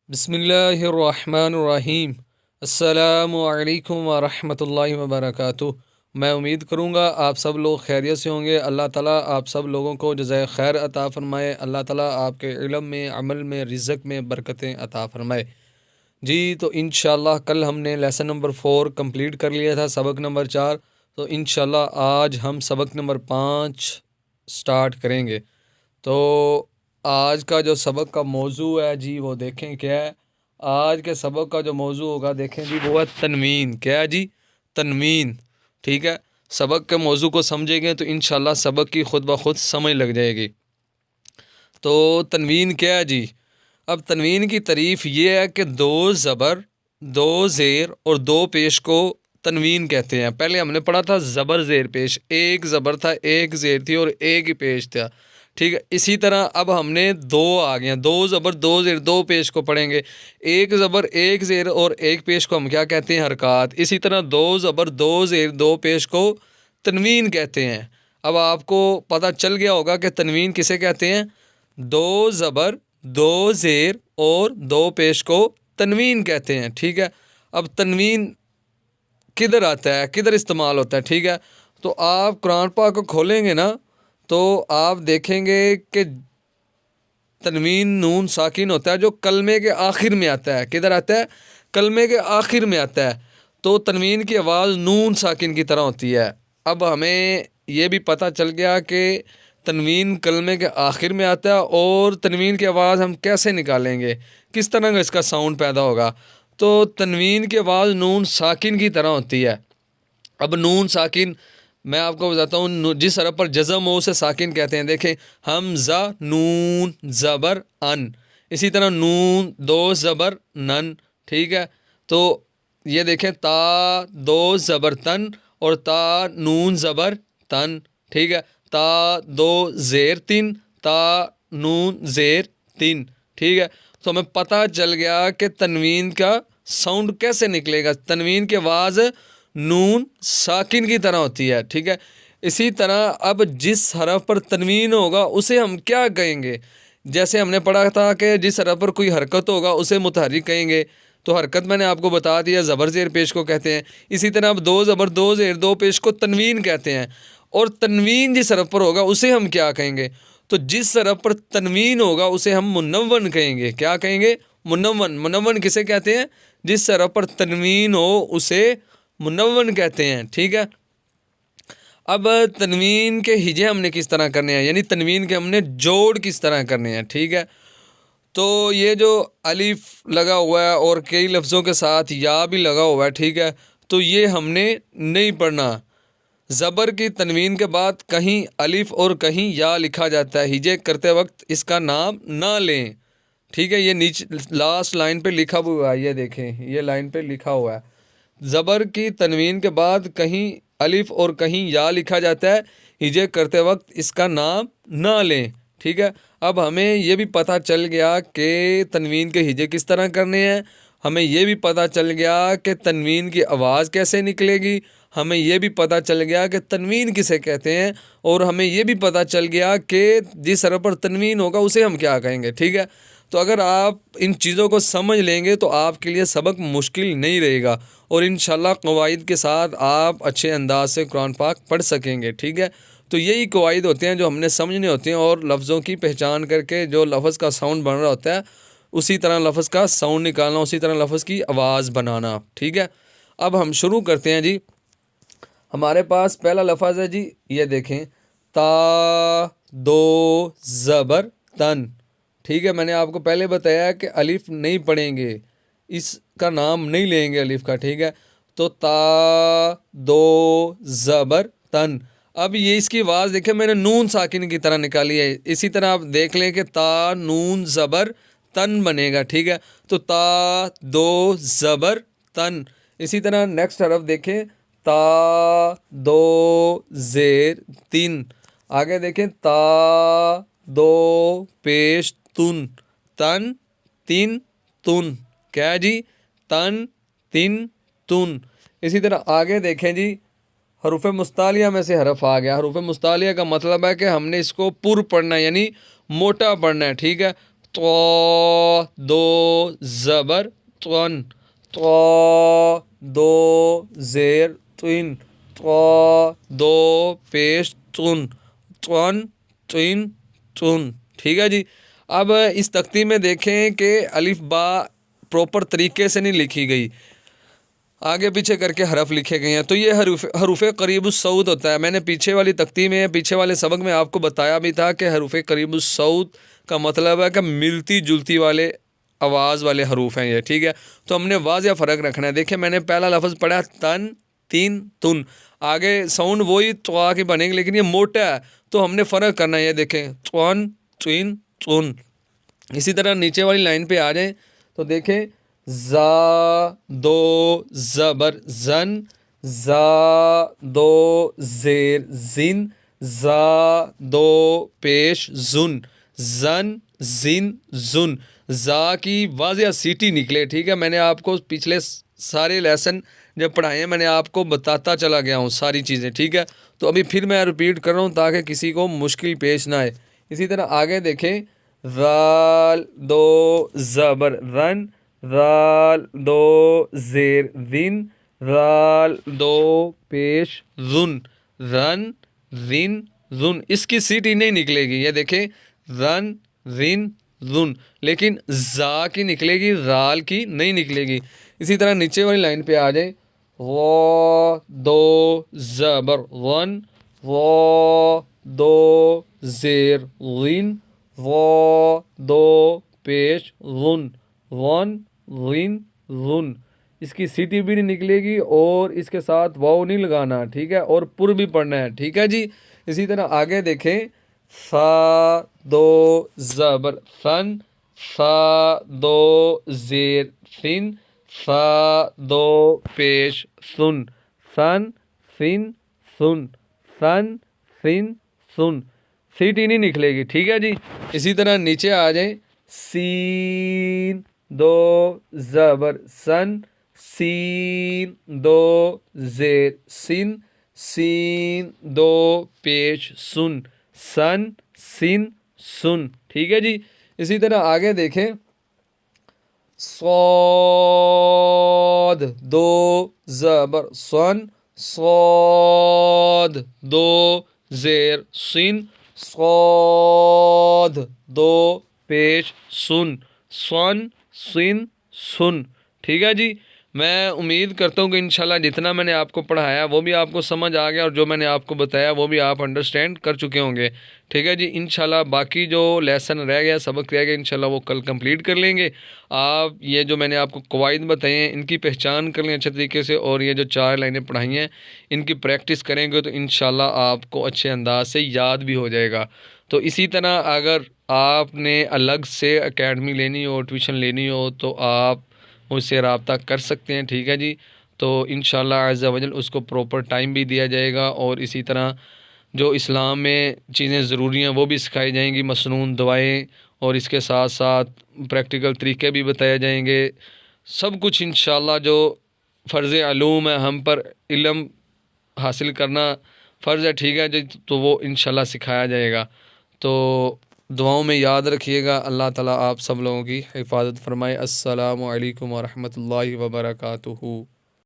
बिस्मिल्लाहिर्रहमानिर्रहीम। अस्सलामु अलैकुम वरहमतुल्लाहि वबरकातुह। मैं उम्मीद करूँगा आप सब लोग खैरियत से होंगे। अल्लाह ताला आप सब लोगों को जज़ाए खैर अता फ़रमाए। अल्लाह ताला आपके इल्म में, अमल में, रिज़्क़ में बरकतें अता फ़रमाए। जी, तो इंशाअल्लाह कल हमने लेसन नंबर 4 कंप्लीट कर लिया था, सबक नंबर 4। तो इंशाअल्लाह आज हम सबक नंबर 5 स्टार्ट करेंगे। तो आज का जो सबक का मौजू है जी, वो देखें क्या है। आज के सबक का जो मौजू होगा देखें जी, वो है तनवीन। क्या है जी? तनवीन। ठीक है, सबक के मौजू को समझेंगे तो इंशाल्लाह सबक की खुद ब खुद समझ लग जाएगी। तो तनवीन क्या है जी? अब तनवीन की तारीफ़ ये है कि दो ज़बर, दो ज़ेर और दो पेश को तनवीन कहते हैं। पहले हमने पढ़ा था ज़बर ज़ेर पेश, एक ज़बर था, एक ज़ेर थी और एक ही पेश था। ठीक है, इसी तरह अब हमने दो आ गए हैं, दो ज़बर दो ज़ेर दो पेश को पढ़ेंगे। एक ज़बर एक ज़ेर और एक पेश को हम क्या कहते हैं? हरकात। इसी तरह दो ज़बर दो ज़ेर दो पेश को तनवीन कहते हैं। अब आपको पता चल गया होगा कि तनवीन किसे कहते हैं। दो ज़बर दो ज़ेर और दो पेश को तनवीन कहते हैं। ठीक है, अब तनवीन किधर आता है, किधर इस्तेमाल होता है? ठीक है, तो आप कुरान पाक को खोलेंगे ना, तो आप देखेंगे कि तनवीन नून साकिन होता है जो कलमे के आखिर में आता है। किधर आता है? कलमे के आखिर में आता है। तो तनवीन की आवाज़ नून साकिन की तरह होती है। अब हमें ये भी पता चल गया कि तनवीन कलमे के आखिर में आता है और तनवीन की आवाज़ हम कैसे निकालेंगे, किस तरह का इसका साउंड पैदा होगा। तो तनवीन की आवाज़ नून साकिन की तरह होती है। अब नून साकिन मैं आपको बताता हूँ, जिस हरफ पर जज़म हो उसे साकिन कहते हैं। देखें, हमज़ा नून ज़बर अन, इसी तरह नून दो ज़बर नन। ठीक है, तो ये देखें ता दो ज़बर तन और ता नून ज़बर तन। ठीक है, ता दो ज़ेर तीन, ता नून ज़ेर तीन। ठीक है, तो हमें पता चल गया कि तनवीन का साउंड कैसे निकलेगा। तनवीन की आवाज़ नून साकिन की तरह होती है। ठीक है, इसी तरह अब जिस हरफ पर तनवीन होगा उसे हम क्या कहेंगे? जैसे हमने पढ़ा था कि जिस हरफ पर कोई हरकत होगा उसे मुतहर्रिक कहेंगे। तो हरकत मैंने आपको बता दिया, ज़बर ज़ेर पेश को कहते हैं। इसी तरह अब दो ज़बर दो ज़ेर दो पेश को तनवीन कहते हैं। और तनवीन जिस हरफ पर होगा उसे हम क्या कहेंगे? तो जिस हरफ पर तनवीन होगा उसे हम मुनव्वन कहेंगे। क्या कहेंगे? मुनव्वन। मुनव्वन किसे कहते हैं? जिस हरफ पर तनवीन हो उसे मुनव्वन कहते हैं। ठीक है, अब तनवीन के हिजे हमने किस तरह करने हैं, यानी तनवीन के हमने जोड़ किस तरह करने हैं। ठीक है, तो ये जो अलिफ लगा हुआ है और कई लफ्ज़ों के साथ या भी लगा हुआ है, ठीक है, तो ये हमने नहीं पढ़ना। ज़बर की तनवीन के बाद कहीं अलिफ और कहीं या लिखा जाता है। हिजे करते वक्त इसका नाम ना लें। ठीक है, ये नीचे लास्ट लाइन पे लिखा हुआ है, ये देखें, ये लाइन पे लिखा हुआ है। ज़बर की तनवीन के बाद कहीं अलिफ और कहीं या लिखा जाता है। हिजे करते वक्त इसका नाम ना लें। ठीक है, अब हमें ये भी पता चल गया कि तनवीन के हिजे किस तरह करने हैं। हमें ये भी पता चल गया कि तनवीन की आवाज़ कैसे निकलेगी। हमें ये भी पता चल गया कि तनवीन किसे कहते हैं। और हमें ये भी पता चल गया कि जिस हरफ पर तनवीन होगा उसे हम क्या कहेंगे। ठीक है, तो अगर आप इन चीज़ों को समझ लेंगे तो आपके लिए सबक मुश्किल नहीं रहेगा और इंशाल्लाह कवाइद के साथ आप अच्छे अंदाज से कुरान पाक पढ़ सकेंगे। ठीक है, तो यही कवाइद होते हैं जो हमने समझने होते हैं और लफ्ज़ों की पहचान करके जो लफ्ज़ का साउंड बन रहा होता है उसी तरह लफ्ज़ का साउंड निकालना, उसी तरह लफ्ज़ की आवाज़ बनाना। ठीक है, अब हम शुरू करते हैं जी। हमारे पास पहला लफ्ज़ है जी, ये देखें, ता दो ज़बर तन। ठीक है, मैंने आपको पहले बताया कि अलिफ नहीं पढ़ेंगे, इसका नाम नहीं लेंगे अलिफ का। ठीक है, तो ता दो ज़बर तन। अब ये इसकी आवाज़ देखिए, मैंने नून साकिन की तरह निकाली है। इसी तरह आप देख लें कि ता नून ज़बर तन बनेगा। ठीक है, तो ता दो ज़बर तन। इसी तरह नेक्स्ट हरफ देखें, ता दो ज़ेर तीन। आगे देखें, ता दो पेश तुन, तन तीन तुन। क्या है जी? तन तीन तुन। इसी तरह आगे देखें जी, हरूफ मुस्तालिया में से हरफ आ गया। हरूफ मुस्तालिया का मतलब है कि हमने इसको पुर पढ़ना है, यानी मोटा पढ़ना है। ठीक है, तो दो ज़बर तन, तो दो ज़ेर तुन, तो दो पेश तुन, तुन तुन तुन। ठीक है जी। अब इस तख्ती में देखें कि अलिफ बा प्रॉपर तरीके से नहीं लिखी गई, आगे पीछे करके हरफ लिखे गए हैं। तो ये हरूफ करीबुस्सौत होता है। मैंने पीछे वाली तख्ती में, पीछे वाले सबक में आपको बताया भी था कि हरूफ करीबुस्सौत का मतलब है कि मिलती जुलती वाले आवाज़ वाले हरूफ हैं ये। ठीक है, तो हमने वाज़ेह फ़र्क रखना है। देखिए मैंने पहला लफ्ज़ पढ़ा तन तीन तुन, आगे साउंड वही त्वा की बनेगी लेकिन ये मोटा है, तो हमने फ़र्क करना है। ये देखें त्वन त्विन तुन। इसी तरह नीचे वाली लाइन पे आ जाएं तो देखें जा दो ज़बर जन, जा दो ज़ेर जिन, जा दो पेश जुन, जन जिन जुन। जा की वाज़ेह सीटी निकले। ठीक है, मैंने आपको पिछले सारे लेसन जब पढ़ाए हैं मैंने आपको बताता चला गया हूँ सारी चीज़ें। ठीक है, तो अभी फिर मैं रिपीट कर रहा हूँ ताकि किसी को मुश्किल पेश ना आए। इसी तरह आगे देखें राल दो ज़बर रन, राल दो ज़ेर जिन, राल दो पेश जुन, रन रिन जुन। इसकी सीटी नहीं निकलेगी। ये देखें रन रिन जुन, लेकिन जा की निकलेगी, राल की नहीं निकलेगी। इसी तरह नीचे वाली लाइन पे आ जाए वो दो ज़बर वन, वो दो ज़ेर रिन, वो दो पेश रुन, वन रिन रुन। इसकी सीटी भी नहीं निकलेगी और इसके साथ वाव नहीं लगाना। ठीक है, और पुर भी पढ़ना है। ठीक है जी। इसी तरह आगे देखें फ़ा दो ज़बर फन, फ़ा दो ज़ेर फिन, फ़ा दो पेश सुन, सन फिन सुन, सन फिन सुन। सीटी नहीं निकलेगी। ठीक है जी। इसी तरह नीचे आ जाए सीन दो ज़बर सन, सीन दो ज़ेर सिन, सीन दो पेश सुन, सन सिन सुन। ठीक है जी। इसी तरह आगे देखें सौद दो ज़बर सन, सौद दो ज़ेर सिन, सौद दो पेश सुन, सन सिन सुन। ठीक है जी। मैं उम्मीद करता हूँ कि इंशाल्लाह जितना मैंने आपको पढ़ाया वो भी आपको समझ आ गया और जो मैंने आपको बताया वो भी आप अंडरस्टैंड कर चुके होंगे। ठीक है जी। इंशाल्लाह बाकी जो लेसन रह गया, सबक रह गया, इंशाल्लाह वो कल कंप्लीट कर लेंगे। आप ये जो मैंने आपको कवायद बताए हैं इनकी पहचान कर लें अच्छे तरीके से, और ये जो 4 लाइनें पढ़ाई हैं इनकी प्रैक्टिस करेंगे तो इंशाल्लाह आपको अच्छे अंदाज से याद भी हो जाएगा। तो इसी तरह अगर आपने अलग से एकेडमी लेनी हो, ट्यूशन लेनी हो, तो आप मुझसे रब्ता कर सकते हैं। ठीक है जी। तो इंशाल्लाह अज़्ज़ा वजल उसको प्रॉपर टाइम भी दिया जाएगा और इसी तरह जो इस्लाम में चीज़ें ज़रूरी हैं वो भी सिखाई जाएंगी, मसनून दुआएं, और इसके साथ साथ प्रैक्टिकल तरीके भी बताए जाएंगे। सब कुछ इंशाल्लाह जो फ़र्ज़ अलूम है, हम पर इल्म हासिल करना फ़र्ज़ है। ठीक है जी। तो वो इंशाल्लाह सिखाया जाएगा। तो दुआओं में याद रखिएगा। अल्लाह ताला आप सब लोगों की हिफाजत फरमाए। अस्सलामु अलैकुम व रहमतुल्लाहि व बरकातुहू।